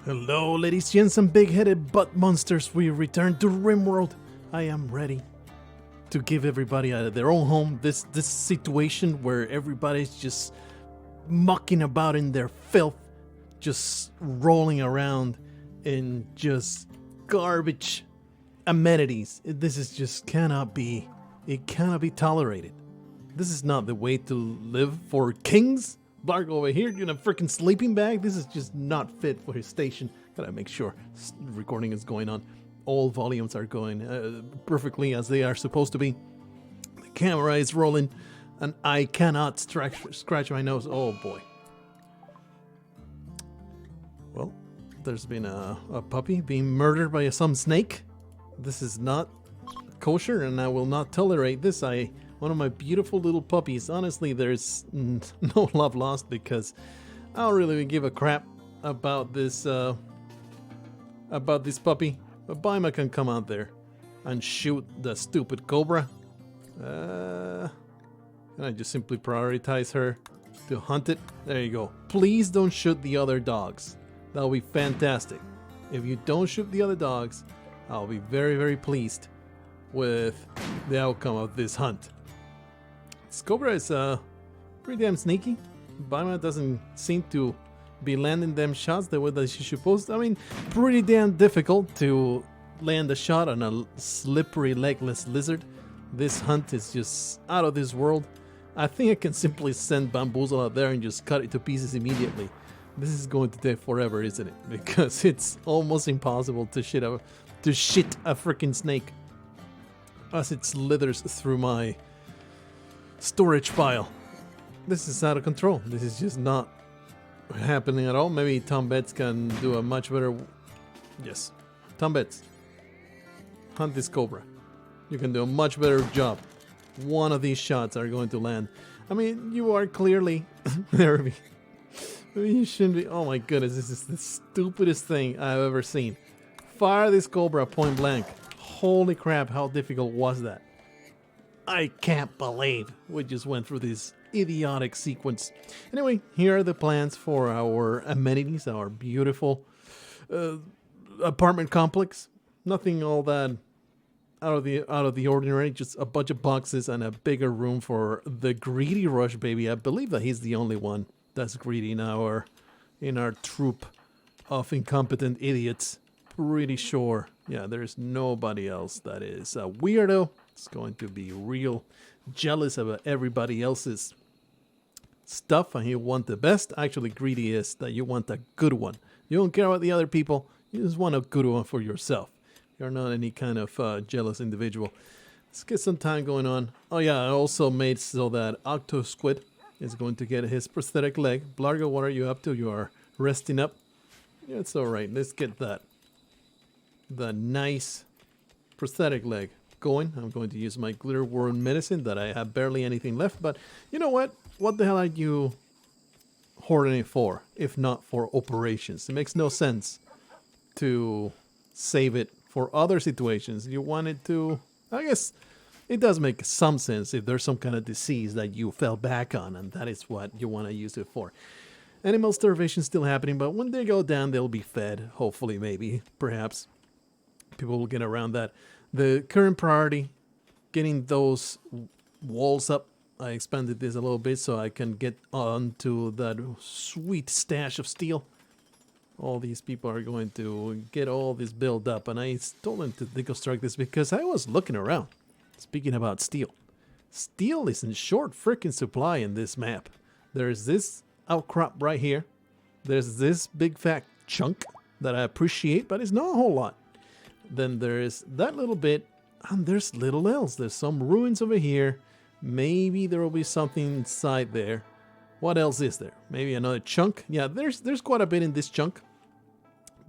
Hello, ladies, gents, and big-headed butt monsters. We return to Rimworld. I am ready to give everybody their own home. This situation where everybody's just mucking about in their filth, just rolling around in just garbage amenities. This is just cannot be. It cannot be tolerated. This is not the way to live for kings. Blargho over here in a freaking sleeping bag. This is just not fit for his station. Gotta make sure recording is going on. All volumes are going perfectly as they are supposed to be. The camera is rolling, and I cannot scratch my nose. Oh boy. Well, there's been a puppy being murdered by some snake. This is not kosher, and I will not tolerate this. One of my beautiful little puppies. Honestly, there's no love lost because I don't really give a crap about this puppy. But Baima can come out there and shoot the stupid cobra. Can I just simply prioritize her to hunt it? There you go. Please don't shoot the other dogs. That'll be fantastic. If you don't shoot the other dogs, I'll be very, very pleased with the outcome of this hunt. This cobra is pretty damn sneaky. Baima doesn't seem to be landing them shots the way that she's supposed to. I mean, pretty damn difficult to land a shot on a slippery legless lizard. This hunt is just out of this world. I think I can simply send Bamboozle out there and just cut it to pieces immediately. This is going to take forever, isn't it? Because it's almost impossible to shit a freaking snake as it slithers through my storage pile. This is out of control. This is just not happening at all. Maybe Tom Betts can do a much better. Yes, Tom Betts, hunt this cobra. You can do a much better job. One of these shots are going to land. I mean, you are clearly there. You shouldn't be. Oh my goodness, this is the stupidest thing I've ever seen. Fire this cobra point blank. Holy crap, how difficult was that? I can't believe we just went through this idiotic sequence. Anyway, here are the plans for our amenities, our beautiful apartment complex. Nothing all that out of the ordinary, just a bunch of boxes and a bigger room for the greedy Rush baby. I believe that he's the only one that's greedy in our troop of incompetent idiots. Pretty sure. Yeah, there's nobody else that is a weirdo. It's going to be real jealous about everybody else's stuff, and you want the best. Actually, greedy is that you want a good one. You don't care about the other people. You just want a good one for yourself. You're not any kind of jealous individual. Let's get some time going on. Oh yeah, I also made so that Octo Squid is going to get his prosthetic leg. Blargho, what are you up to? You are resting up. Yeah, it's all right. Let's get the nice prosthetic leg going. I'm going to use my glitter worm medicine that I have barely anything left, but you know what? What the hell are you hoarding it for, if not for operations? It makes no sense to save it for other situations. You want it to, I guess it does make some sense if there's some kind of disease that you fell back on, and that is what you want to use it for. Animal starvation is still happening, but when they go down, they'll be fed. Hopefully, maybe, perhaps. People will get around that. The current priority, getting those walls up. I expanded this a little bit so I can get onto that sweet stash of steel. All these people are going to get all this built up, and I told them to deconstruct this because I was looking around. Speaking about steel. Steel is in short freaking supply in this map. There's this outcrop right here. There's this big fat chunk that I appreciate, but it's not a whole lot. Then there's that little bit, and there's little else. There's some ruins over here. Maybe there will be something inside there. What else is there? Maybe another chunk. Yeah, there's quite a bit in this chunk.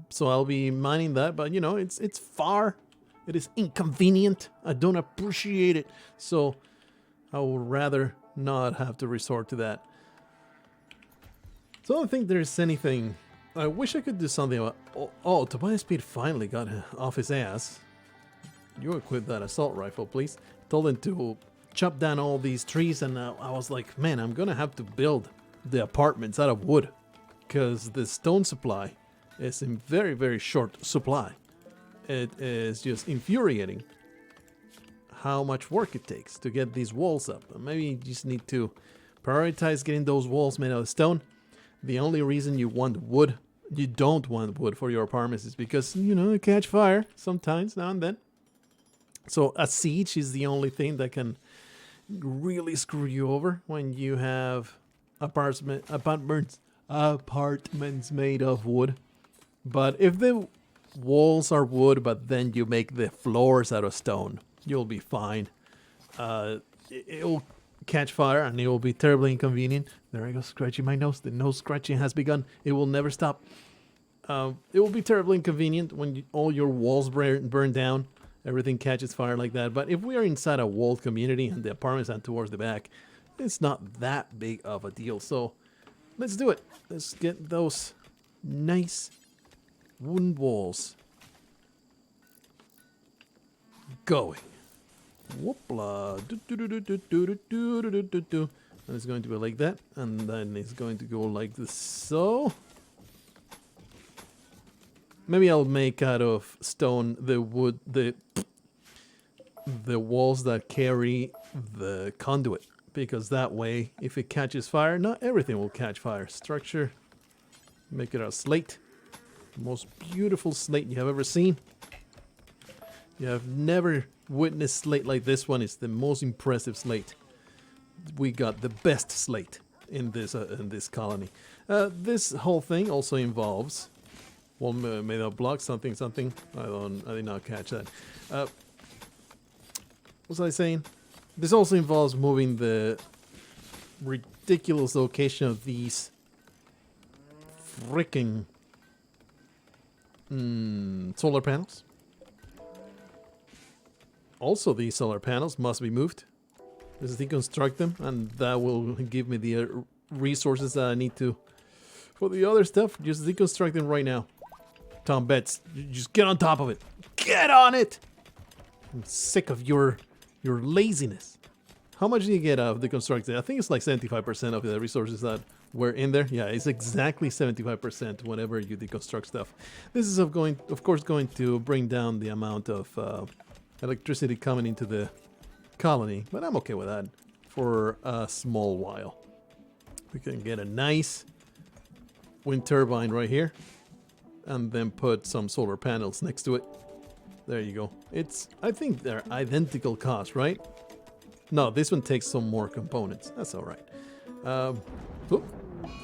So I'll be mining that, but you know, it's far. It is inconvenient. I don't appreciate it. So I would rather not have to resort to that. So I don't think there's anything. I wish I could do something about... Oh, Tobias Speed finally got off his ass. You equip that assault rifle, please. Told him to chop down all these trees, and I was like, man, I'm gonna have to build the apartments out of wood. Because the stone supply is in very, very short supply. It is just infuriating how much work it takes to get these walls up. Maybe you just need to prioritize getting those walls made out of stone. The only reason you want wood, you don't want wood for your apartments, is because, you know, they catch fire sometimes, now and then. So a siege is the only thing that can really screw you over when you have apartments made of wood. But if the walls are wood, but then you make the floors out of stone, you'll be fine. It'll catch fire and it will be terribly inconvenient. There I go, scratching my nose. The nose scratching has begun. It will never stop. It will be terribly inconvenient when all your walls burn down. Everything catches fire like that. But if we are inside a walled community and the apartments are towards the back, it's not that big of a deal. So let's do it. Let's get those nice wooden walls going. Whoopla. And it's going to be like that. And then it's going to go like this. So maybe I'll make out of stone the wood, the walls that carry the conduit, because that way, if it catches fire, not everything will catch fire. Structure, make it out of slate. Most beautiful slate you have ever seen. You have never witnessed slate like this one. It's the most impressive slate. We got the best slate in this colony. This whole thing also involves, well, made of blocks, something. I did not catch that. What was I saying? This also involves moving the ridiculous location of these freaking solar panels. Also, these solar panels must be moved. Let's deconstruct them, and that will give me the resources that I need to for the other stuff. Just deconstruct them right now. Tom Betts, just get on top of it. Get on it! I'm sick of your laziness. How much do you get out of deconstructing? I think it's like 75% of the resources that were in there. Yeah, it's exactly 75% whenever you deconstruct stuff. This is of course going to bring down the amount of electricity coming into the colony, but I'm okay with that for a small while. We can get a nice wind turbine right here and then put some solar panels next to it. There you go. I think they're identical cost, right? No, this one takes some more components. That's all right.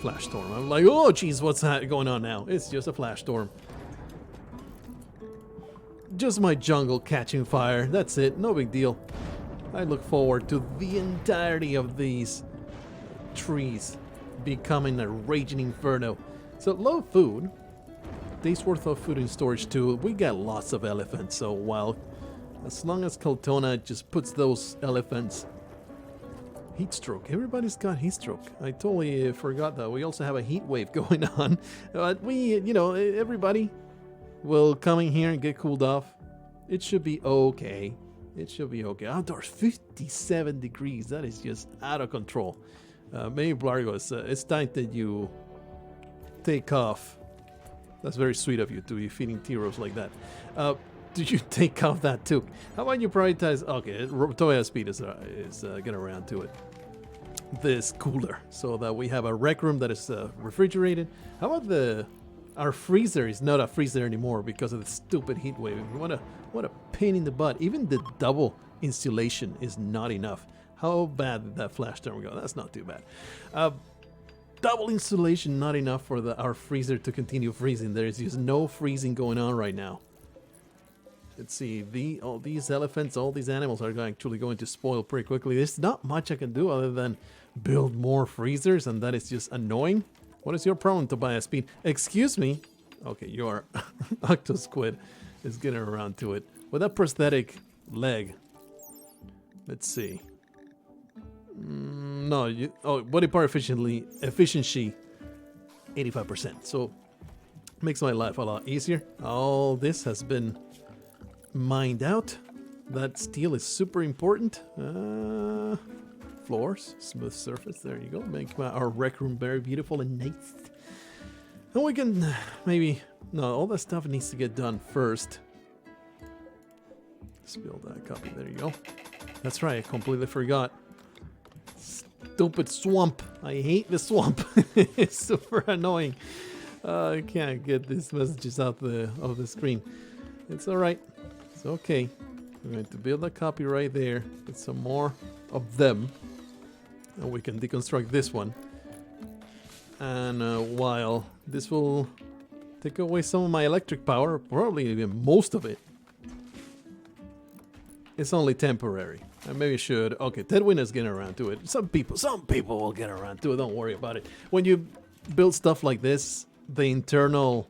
Flash storm. I'm like, oh geez, what's going on now? It's just a flash storm. Just my jungle catching fire. That's it. No big deal. I look forward to the entirety of these trees becoming a raging inferno. So low food. Days worth of food in storage too. We got lots of elephants. So while, as long as Kaltona just puts those elephants. Heat stroke. Everybody's got heat stroke. I totally forgot that. We also have a heat wave going on. But everybody will come in here and get cooled off. It should be okay. It should be okay. Outdoors, 57 degrees. That is just out of control. Maybe Blargho, it's time that you take off. That's very sweet of you to be feeding T-Rose like that. Did you take off that too? How about you prioritize? Okay, Toya Speed is getting around to it. This cooler, so that we have a rec room that is refrigerated. How about our freezer is not a freezer anymore because of the stupid heat wave. What a pain in the butt. Even the double insulation is not enough. How bad did that flash storm go? That's not too bad. Double insulation not enough for our freezer to continue freezing. There is just no freezing going on right now. Let's see, all these elephants, all these animals are actually going to spoil pretty quickly. There's not much I can do other than build more freezers, and that is just annoying. What is your problem, Tobias Speed? Excuse me. Okay, your Octosquid is getting around to it. With that prosthetic leg. Let's see. Body part efficiency, 85%. So, makes my life a lot easier. All this has been mined out. That steel is super important. Floors, smooth surface, there you go. Make our rec room very beautiful and nice. And we can maybe No, all that stuff needs to get done first. Let's build that copy. There you go. That's right, I completely forgot. Stupid swamp. I hate the swamp. It's super annoying. I can't get these messages out of the screen. It's alright. It's okay. We're going to build a copy right there. Get some more of them. And we can deconstruct this one. And while this will take away some of my electric power, probably even most of it, it's only temporary. I maybe should. Okay, Tedwin is getting around to it. Some people will get around to it. Don't worry about it. When you build stuff like this, the internal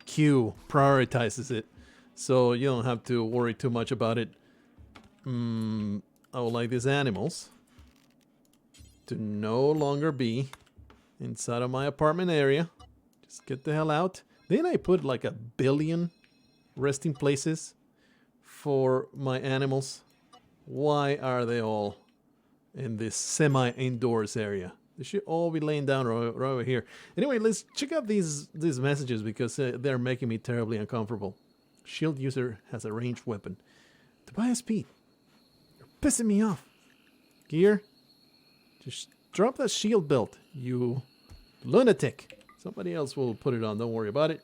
queue prioritizes it, so you don't have to worry too much about it. I would like these animals to no longer be inside of my apartment area. Just get the hell out. Then I put like 1 billion resting places for my animals. Why are they all in this semi-indoors area? They should all be laying down right over here. Anyway, let's check out these messages because they're making me terribly uncomfortable. Shield user has a ranged weapon. Tobias Pete, you're pissing me off. Gear, just drop that shield belt, you lunatic. Somebody else will put it on, don't worry about it.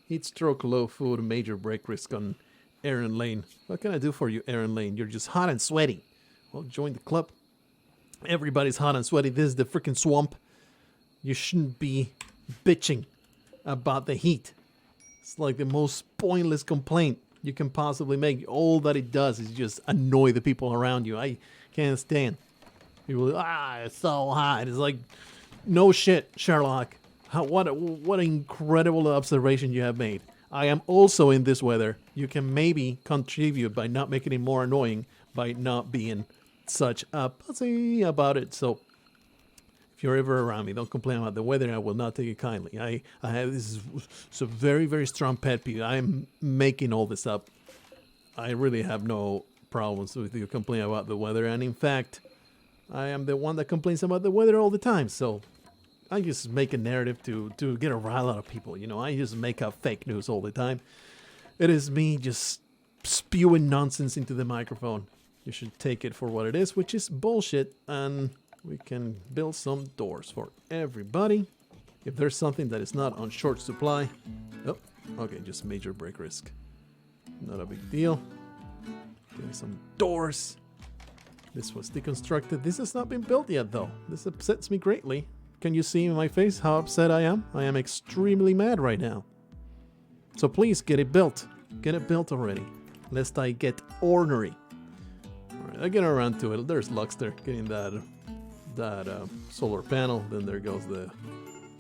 Heat stroke, low food, major break risk on Aaron Lane. What can I do for you, Aaron Lane? You're just hot and sweaty. Well, join the club. Everybody's hot and sweaty. This is the freaking swamp. You shouldn't be bitching about the heat. It's like the most pointless complaint you can possibly make. All that it does is just annoy the people around you. I can't stand people. It's so hot. It's like, no shit, Sherlock. What an incredible observation you have made. I am also in this weather. You can maybe contribute by not making it more annoying, by not being such a pussy about it. So if you're ever around me, don't complain about the weather. I will not take it kindly. I have this is a very, very strong pet peeve. I'm making all this up. I really have no problems with you complaining about the weather. And in fact, I am the one that complains about the weather all the time. So I just make a narrative to get a rile out of people. You know, I just make up fake news all the time. It is me just spewing nonsense into the microphone. You should take it for what it is, which is bullshit. And we can build some doors for everybody. If there's something that is not on short supply. Oh, okay, just major break risk. Not a big deal. Getting some doors. This was deconstructed. This has not been built yet, though. This upsets me greatly. Can you see in my face how upset I am? I am extremely mad right now. So please get it built. Get it built already. Lest I get ornery. Alright, I get around to it. There's Luxter getting that solar panel. Then there goes the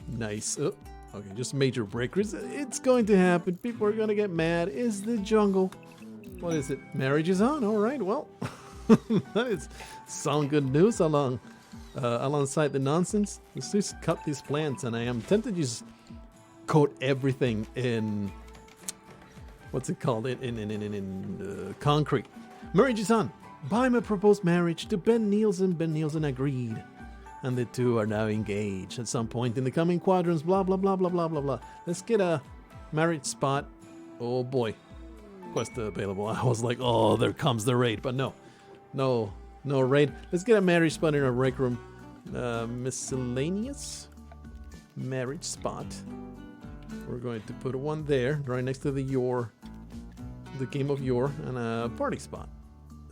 nice... Oh, okay, just major breakers. It's going to happen. People are going to get mad. Is the jungle... What is it? Marriage is on. Alright, well... that is some good news alongside the nonsense. Let's just cut these plants, and I am tempted to just coat everything in what's it called in concrete. Marriage is on. Bima proposed marriage to Ben Nielsen. Ben Nielsen agreed, and the two are now engaged. At some point in the coming quadrants, blah blah blah blah blah blah blah. Let's get a marriage spot. Oh boy, quest available. I was like, oh, there comes the raid, but no raid. Let's get a marriage spot in our rec room. Miscellaneous marriage spot. We're going to put one there, right next to the game of yore, and a party spot.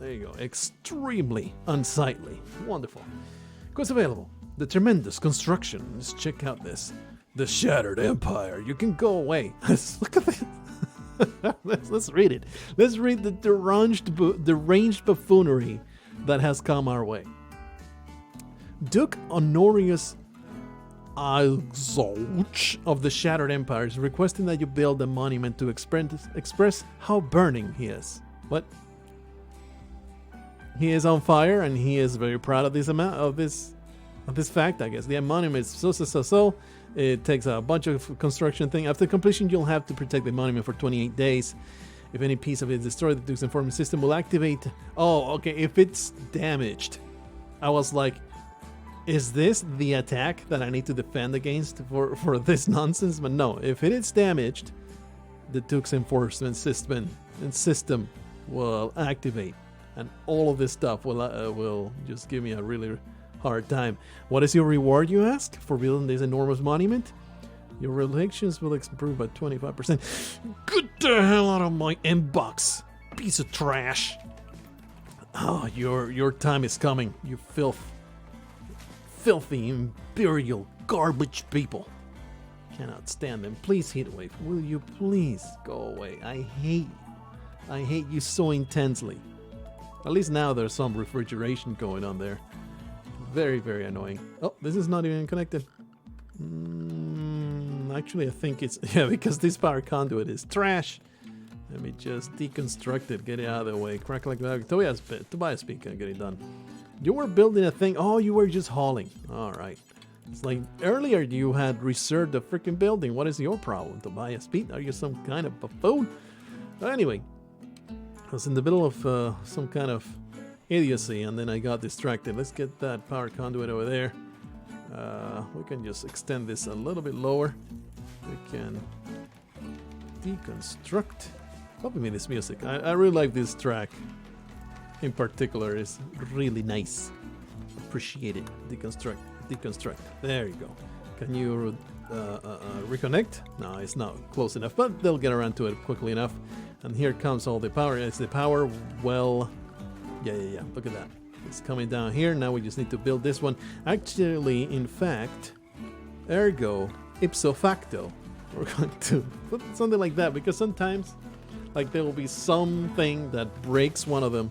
There you go. Extremely unsightly. Wonderful. Quest available. The tremendous construction. Let's check out this. The Shattered Empire. You can go away. Look at this. Let's read it. Let's read the deranged buffoonery that has come our way. Duke Honorius Alzolch of the Shattered Empire is requesting that you build a monument to express how burning he is. What? He is on fire, and he is very proud of this fact, I guess. The monument is so. It takes a bunch of construction thing. After completion, you'll have to protect the monument for 28 days. If any piece of it is destroyed, the Duke's informant system will activate. Oh, okay, if it's damaged. I was like, is this the attack that I need to defend against for this nonsense? But no, if it is damaged, the Duke's enforcement system will activate, and all of this stuff will just give me a really hard time. What is your reward, you ask, for building this enormous monument? Your relations will improve by 25%. Get the hell out of my inbox, piece of trash. Oh, your time is coming, you filthy imperial garbage people. Cannot stand them. Please, Heatwave, will you please go away? I hate you so intensely. At least now there's some refrigeration going on there. Very, very annoying. Oh, this is not even connected. Actually, I think it's... Yeah, because this power conduit is trash. Let me just deconstruct it. Get it out of the way. Crack like that. Tobias speak. Get it done. You were building a thing. Oh, you were just hauling. Alright. It's like earlier you had reserved the freaking building. What is your problem, Tobias Pete? Are you some kind of buffoon? Anyway, I was in the middle of some kind of idiocy and then I got distracted. Let's get that power conduit over there. We can just extend this a little bit lower. We can deconstruct. Copy me this music. I really like this track in particular. It's really nice. Appreciate it. Deconstruct. There you go. Can you reconnect? No, it's not close enough, but they'll get around to it quickly enough. And here comes all the power. It's the power well. Yeah. Look at that. It's coming down here. Now we just need to build this one. Actually, in fact, ergo, ipso facto, we're going to put something like that, because sometimes like there will be something that breaks one of them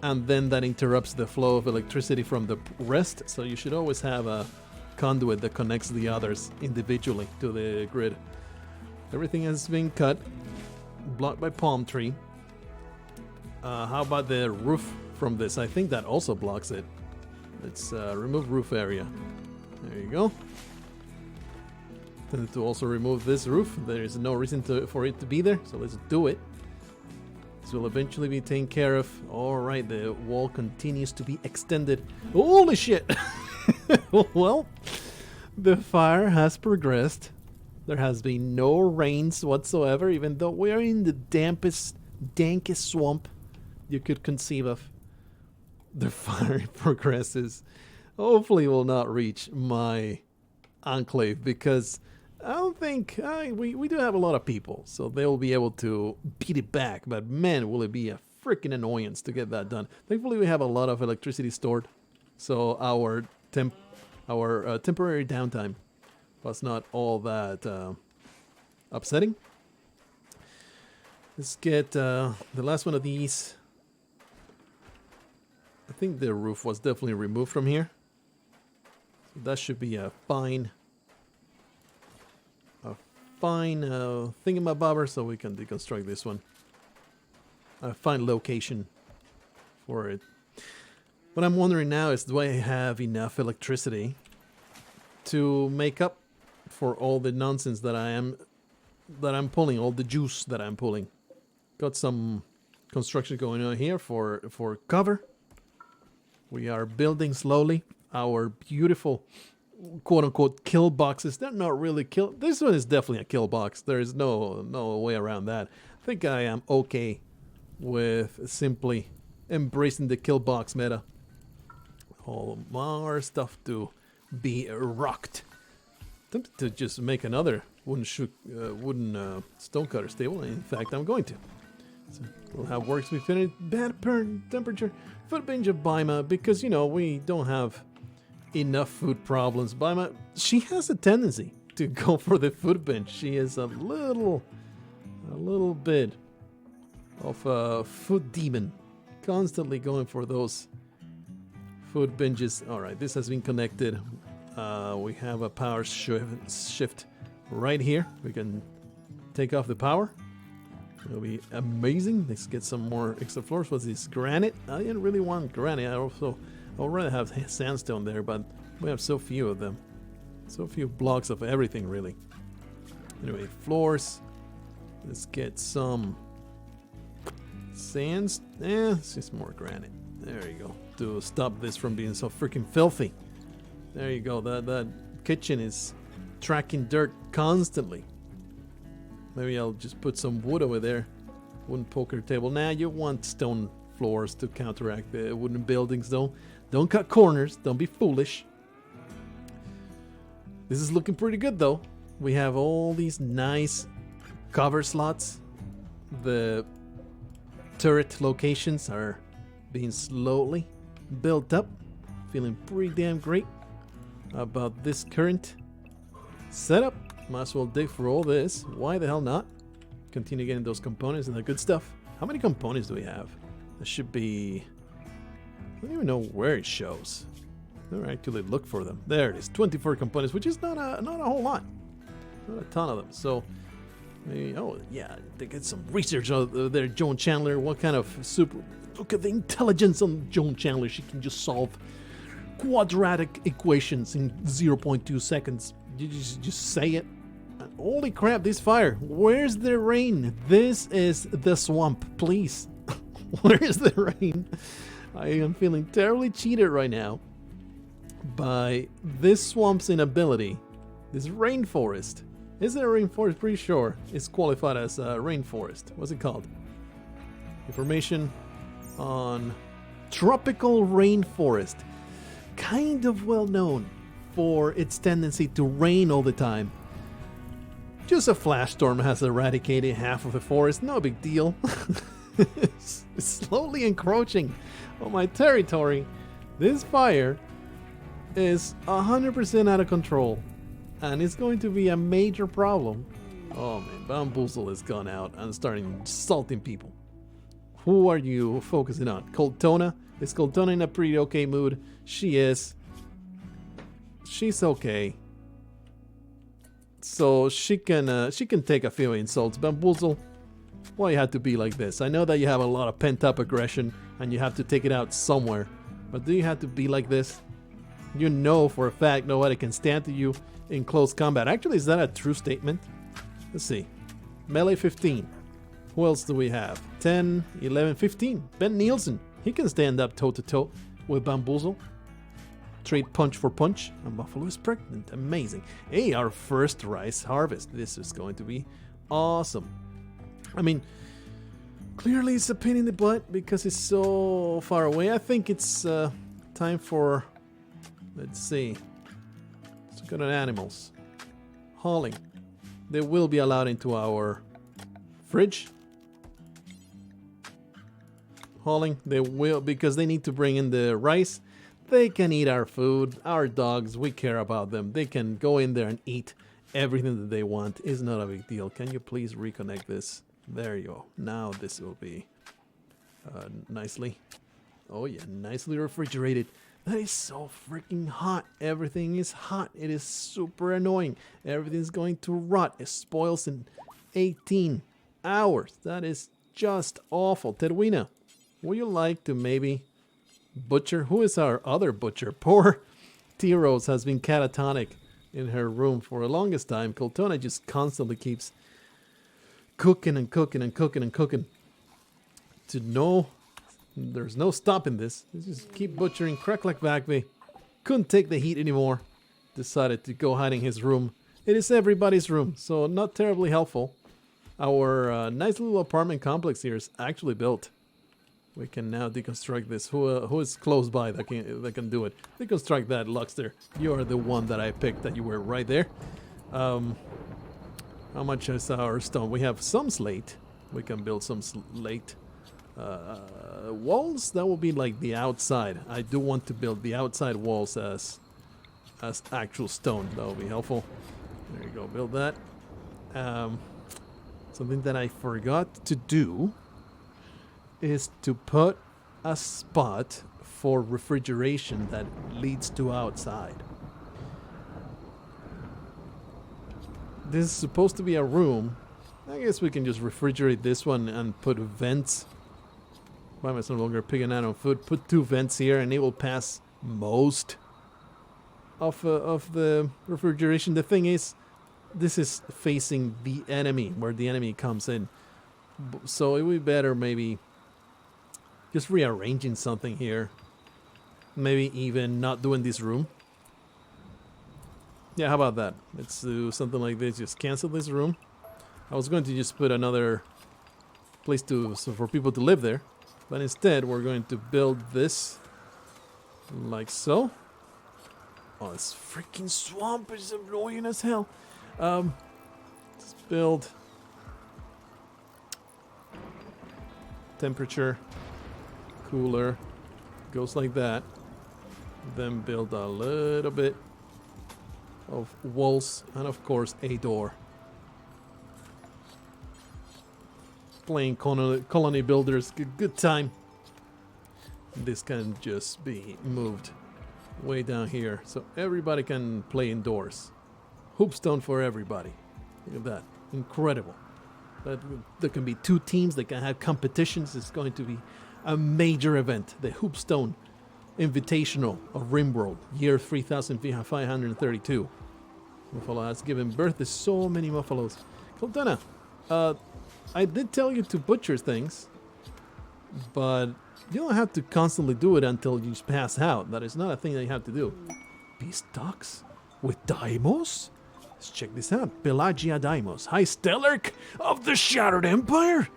and then that interrupts the flow of electricity from the rest. So you should always have a conduit that connects the others individually to the grid. Everything has been cut, blocked by palm tree. How about the roof from this? I think that also blocks it. Let's remove roof area. There you go. Then to also remove this roof. There is no reason for it to be there, so let's do it. This will eventually be taken care of. Alright, the wall continues to be extended. Holy shit! Well, the fire has progressed. There has been no rains whatsoever, even though we are in the dankest swamp you could conceive of. The fire progresses. Hopefully it will not reach my enclave, because I don't think we do have a lot of people, so they'll be able to beat it back. But man, will it be a freaking annoyance to get that done. Thankfully we have a lot of electricity stored, so our temporary downtime was not all that upsetting. Let's get the last one of these. I think the roof was definitely removed from here. So that should be a fine thingamabobber, so we can deconstruct this one. A fine location for it. What I'm wondering now is, do I have enough electricity to make up for all the nonsense that I'm pulling, all the juice that I'm pulling? Got some construction going on here for cover. We are building slowly our beautiful quote-unquote kill boxes. They're not really kill. This one is definitely a kill box. There is no way around that. I think I am okay with simply embracing the kill box meta. All more stuff to be rocked. Tempted to just make another wooden stonecutter stable. In fact, I'm going to. So we'll have works we finished. Bad temperature. Food binge of Baima, because, you know, we don't have enough food problems. Baima, she has a tendency to go for the food binge. She is a little bit of a food demon, constantly going for those food binges. All right, this has been connected. We have a power shift right here. We can take off the power. It'll be amazing. Let's get some more extra floors. What's this? Granite? I didn't really want granite. I'd rather have sandstone there, but we have so few of them. So few blocks of everything, really. Anyway, floors. Let's get some sands. It's just more granite. There you go. To stop this from being so freaking filthy. There you go. That kitchen is tracking dirt constantly. Maybe I'll just put some wood over there. Wooden poker table. Nah, you want stone floors to counteract the wooden buildings, though. Don't cut corners. Don't be foolish. This is looking pretty good, though. We have all these nice cover slots. The turret locations are being slowly built up. Feeling pretty damn great about this current setup. Might as well dig for all this. Why the hell not? Continue getting those components and the good stuff. How many components do we have? There should be... I don't even know where it shows. Never actually look for them. There it is. 24 components, which is not a whole lot. Not a ton of them. So, maybe, oh yeah, they get some research out there. Joan Chandler, what kind of super... Look at the intelligence on Joan Chandler. She can just solve quadratic equations in 0.2 seconds. You just say it. And holy crap, this fire. Where's the rain? This is the swamp, please. Where is the rain? I am feeling terribly cheated right now by this swamp's inability. This rainforest. Is it a rainforest? Pretty sure it's qualified as a rainforest. What's it called? Information on tropical rainforest. Kind of well known for its tendency to rain all the time. Just a flash storm has eradicated half of the forest. No big deal. It's slowly encroaching on my territory. This fire is 100% out of control, and it's going to be a major problem. Oh man, Bamboozle has gone out and starting insulting people. Who are you focusing on? Coltona? Is Coltona in a pretty okay mood? She is. She's okay. So she can take a few insults. Bamboozle, why you have to be like this? I know that you have a lot of pent-up aggression and you have to take it out somewhere. But do you have to be like this? You know for a fact nobody can stand to you in close combat. Actually, is that a true statement? Let's see. Melee 15. Who else do we have? 10, 11, 15. Ben Nielsen. He can stand up toe-to-toe with Bamboozle. Trade punch for punch. And Buffalo is pregnant. Amazing. Hey, our first rice harvest. This is going to be awesome. I mean, clearly it's a pain in the butt because it's so far away. I think it's time for, let's see. Let's look at animals. Hauling. They will be allowed into our fridge. Hauling. They will, because they need to bring in the rice. They can eat our food. Our dogs, we care about them. They can go in there and eat everything that they want. It's not a big deal. Can you please reconnect this? There you go. Now this will be nicely. Oh yeah, nicely refrigerated. That is so freaking hot. Everything is hot. It is super annoying. Everything's going to rot. It spoils in 18 hours. That is just awful. Tedwina, would you like to maybe butcher? Who is our other butcher? Poor T-Rose has been catatonic in her room for the longest time. Coltona just constantly keeps cooking and cooking and cooking and cooking. There's no stopping this. Just keep butchering. Crackleck Vacby couldn't take the heat anymore. Decided to go hide in his room. It is everybody's room, so not terribly helpful. Our nice little apartment complex here is actually built. We can now deconstruct this. Who is close by that can do it? Deconstruct that, Luxter. You are the one that I picked. That you were right there. How much is our stone? We have some slate. We can build some slate walls. That will be like the outside. I do want to build the outside walls as actual stone. That will be helpful. There you go. Build that. Something that I forgot to do is to put a spot for refrigeration that leads to outside. This is supposed to be a room. I guess we can just refrigerate this one and put vents. Why am I no longer picking out on food? Put 2 vents here and it will pass most of the refrigeration. The thing is, this is facing the enemy, where the enemy comes in. So it would be better maybe just rearranging something here. Maybe even not doing this room. Yeah, how about that? Let's do something like this. Just cancel this room. I was going to just put another place for people to live there, but instead we're going to build this like so. Oh, this freaking swamp is annoying as hell. Let's build temperature, cooler, goes like that. Then build a little bit of walls and of course a door. Playing colony builders, good time. This can just be moved way down here so everybody can play indoors. Hoopstone for everybody. Look at that, incredible. There can be 2 teams that can have competitions. It's going to be a major event. The Hoopstone Invitational of Rimworld, year 3532. Buffalo has given birth to so many buffaloes. Caldana, I did tell you to butcher things, but you don't have to constantly do it until you pass out. That is not a thing that you have to do. Beast stocks with daimos? Let's check this out. Pelagia daimos, High Stellarch of the Shattered Empire?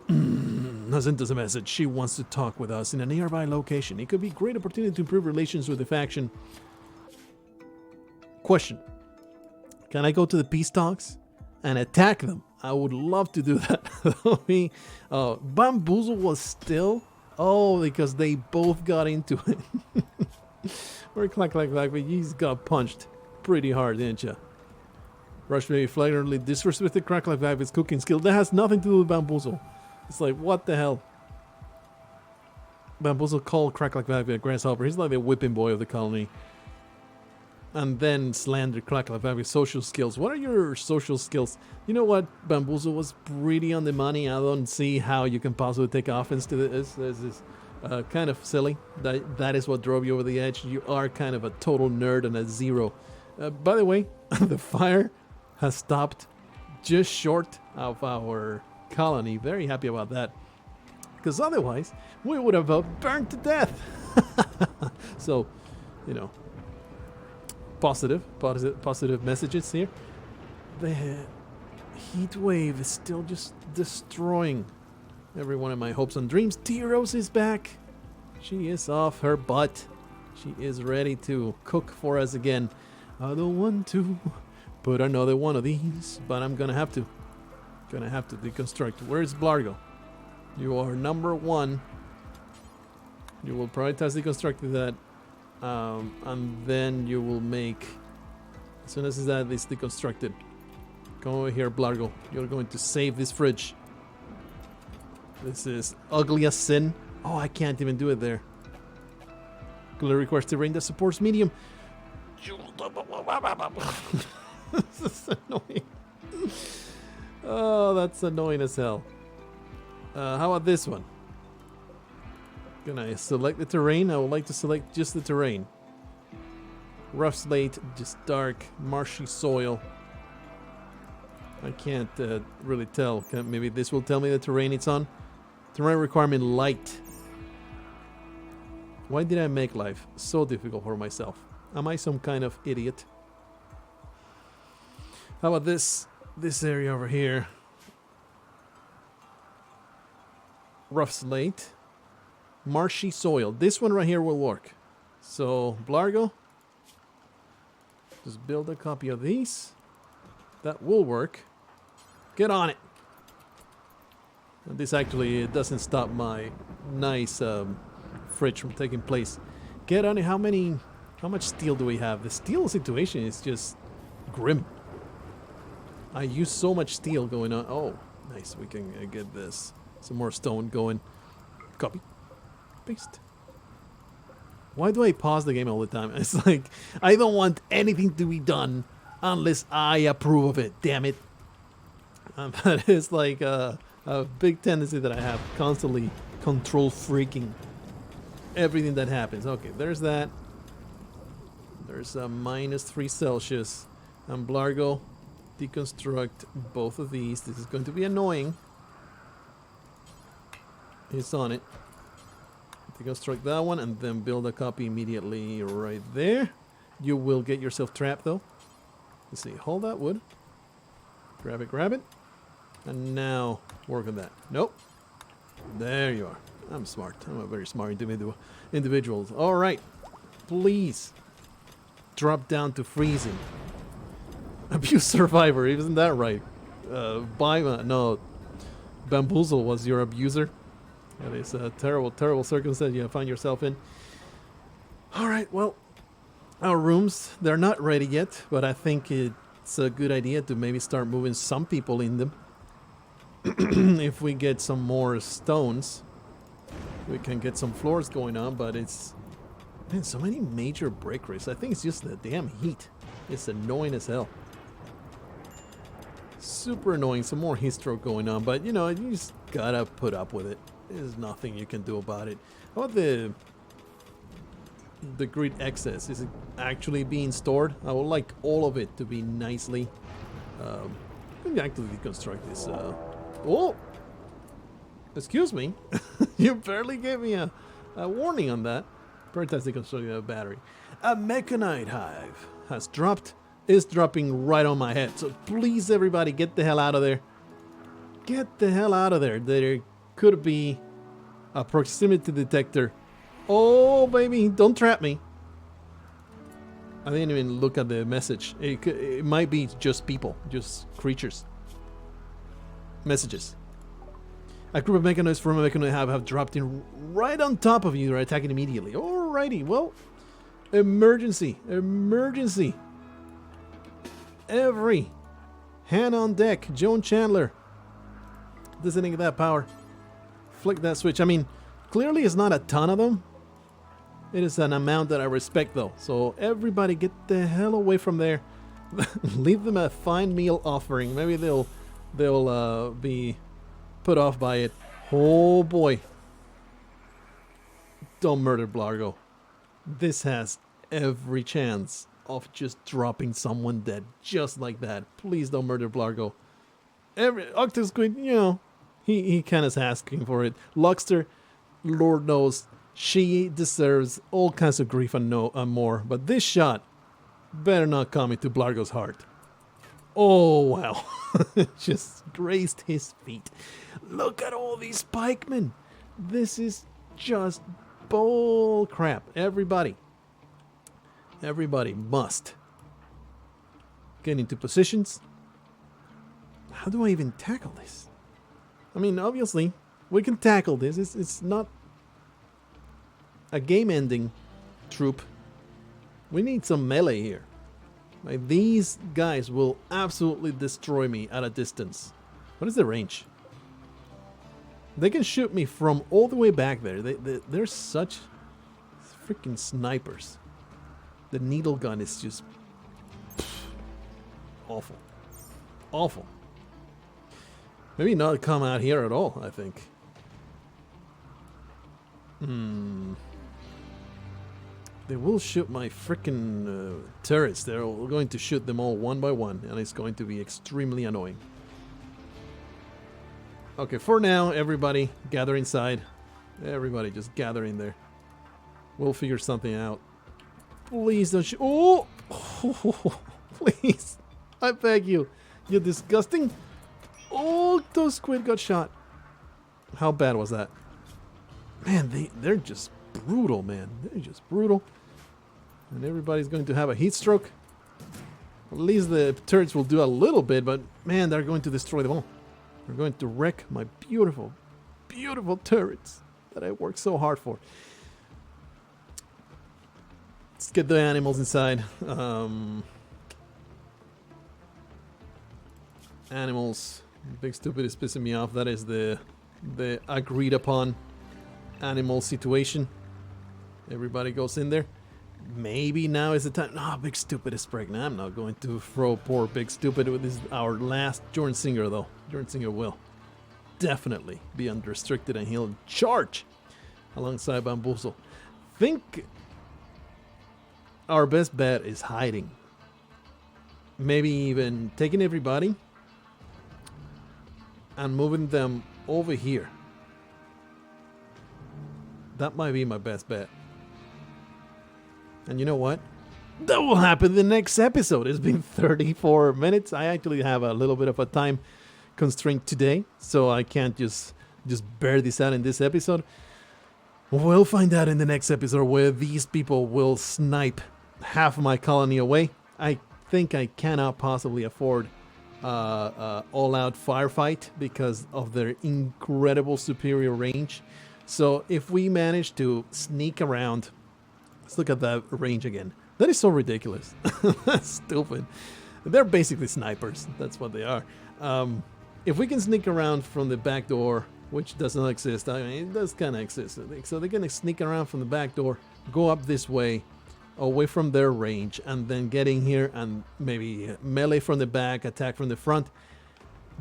Sent us a message. She wants to talk with us in a nearby location. It could be a great opportunity to improve relations with the faction. Question. Can I go to the peace talks and attack them? I would love to do that. Bamboozle was still... Oh, because they both got into it. Or clack, but you got punched pretty hard, didn't you? Rush maybe flagrantly disrespected Crack Like Bag's cooking skill. That has nothing to do with Bamboozle. It's like, what the hell? Bamboozle called Crack Like Bag a grasshopper. He's like the whipping boy of the colony. And then slander Crack Like Bag's social skills. What are your social skills? You know what? Bamboozle was pretty on the money. I don't see how you can possibly take offense to this. This is kind of silly. That is what drove you over the edge. You are kind of a total nerd and a zero. By the way, the fire has stopped just short of our colony. Very happy about that, because otherwise we would have burned to death. So, you know, positive messages here. The heat wave is still just destroying every one of my hopes and dreams. T-Rose is back. She is off her butt. She is ready to cook for us again. I don't want to put another one of these, but I'm gonna have to. Gonna have to deconstruct. Where's Blargho? You are number 1. You will prioritize deconstructing that, and then you will make, as soon as that is deconstructed, come over here, Blargho. You're going to save this fridge. This is ugly as sin. Oh, I can't even do it there. Cooler requires terrain that supports medium. This is annoying. Oh, that's annoying as hell. How about this one? Can I select the terrain? I would like to select just the terrain. Rough slate, just dark, marshy soil. I can't really tell. Maybe this will tell me the terrain it's on. Terrain requirement light. Why did I make life so difficult for myself? Am I some kind of idiot? How about this area over here? Rough slate, marshy soil. This one right here will work. So Blargho, just build a copy of these. That will work. Get on it. And this actually, it doesn't stop my nice fridge from taking place. Get on it. How much steel do we have? The steel situation is just grim. I use so much steel going on. Oh, nice. We can get this. Some more stone going. Copy. Paste. Why do I pause the game all the time? It's like, I don't want anything to be done unless I approve of it. Damn it. That is like a big tendency that I have. Constantly control freaking everything that happens. Okay, there's that. There's a -3 Celsius. And Blargho, deconstruct both of these. This is going to be annoying. It's on it. Deconstruct that one and then build a copy immediately right there. You will get yourself trapped though. Let's see. Hold that wood. Grab it, grab it. And now work on that. Nope. There you are. I'm smart. I'm a very smart individual. All right. Please drop down to freezing. Abuse survivor. Isn't that right? No. Bamboozle was your abuser. That is a terrible, terrible circumstance you find yourself in. All right. Well, our rooms, they're not ready yet, but I think it's a good idea to maybe start moving some people in them. If we get some more stones, we can get some floors going on, but it's... Man, so many major break rates. I think it's just the damn heat. It's annoying as hell. Super annoying. Some more heat stroke going on, but you know, you just gotta put up with it. There's nothing you can do about it. How about the grid excess? Is it actually being stored? I would like all of it to be nicely... let me actually deconstruct this. Oh! Excuse me. You barely gave me a warning on that. Prioritize deconstructing a battery. A mechanite hive has dropped. Is dropping right on my head. So please, everybody, get the hell out of there. Get the hell out of there. There could be a proximity detector. Oh, baby, don't trap me. I didn't even look at the message. It might be just people, just creatures. Messages. A group of mechanoids from a mechanoid have dropped in right on top of you. They're attacking immediately. Alrighty, well, emergency, emergency. Every hand on deck. Joan Chandler. Disengage that power. Flick that switch. I mean, clearly it's not a ton of them. It is an amount that I respect, though. So everybody get the hell away from there. Leave them a fine meal offering. Maybe they'll be put off by it. Oh boy. Don't murder Blargho. This has every chance of just dropping someone dead just like that. Please don't murder Blargho. Octo Squid, you know, he kind of is asking for it. Luxter, Lord knows, she deserves all kinds of grief and more. But this shot better not come into Blargo's heart. Oh, wow. Just grazed his feet. Look at all these pikemen. This is just bull crap. Everybody must get into positions. How do I even tackle this? I mean, obviously, we can tackle this. It's not a game-ending troop. We need some melee here. Like, these guys will absolutely destroy me at a distance. What is the range? They can shoot me from all the way back there. They're such freaking snipers. The needle gun is just awful. Awful. Maybe not come out here at all, I think. They will shoot my freaking turrets. They're going to shoot them all one by one, and it's going to be extremely annoying. Okay, for now, everybody gather inside. Everybody just gather in there. We'll figure something out. Please don't shoot. Oh! Please. I beg you. You disgusting. Oh, those squid got shot. How bad was that? Man, they're just brutal, man. They're just brutal. And everybody's going to have a heat stroke. At least the turrets will do a little bit, but man, they're going to destroy them all. They're going to wreck my beautiful, beautiful turrets that I worked so hard for. Let's get the animals inside. Animals. Big Stupid is pissing me off. That is the agreed upon animal situation. Everybody goes in there. Maybe now is the time. No, Big Stupid is pregnant. I'm not going to throw poor Big Stupid. This is our last Jorn Singer, though. Jorn Singer will definitely be unrestricted, and he'll charge alongside Bamboozle. Think our best bet is hiding. Maybe even taking everybody and moving them over here. That might be my best bet. And you know what? That will happen in the next episode. It's been 34 minutes. I actually have a little bit of a time constraint today, so I can't just bear this out in this episode. We'll find out in the next episode where these people will snipe half of my colony away. I think I cannot possibly afford all-out firefight because of their incredible superior range. So if we manage to sneak around, let's look at that range again. That is so ridiculous. That's stupid. They're basically snipers. That's what they are. If we can sneak around from the back door, which does not exist. I mean, it does kind of exist, I think. So they're going to sneak around from the back door, go up this way, away from their range, and then get in here and maybe melee from the back, attack from the front.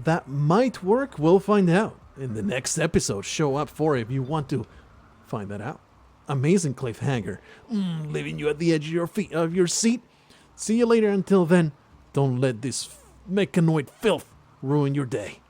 That might work. We'll find out in the next episode. Show up for it if you want to find that out. Amazing cliffhanger. Leaving you at the edge of your seat. See you later. Until then, don't let this mechanoid filth ruin your day.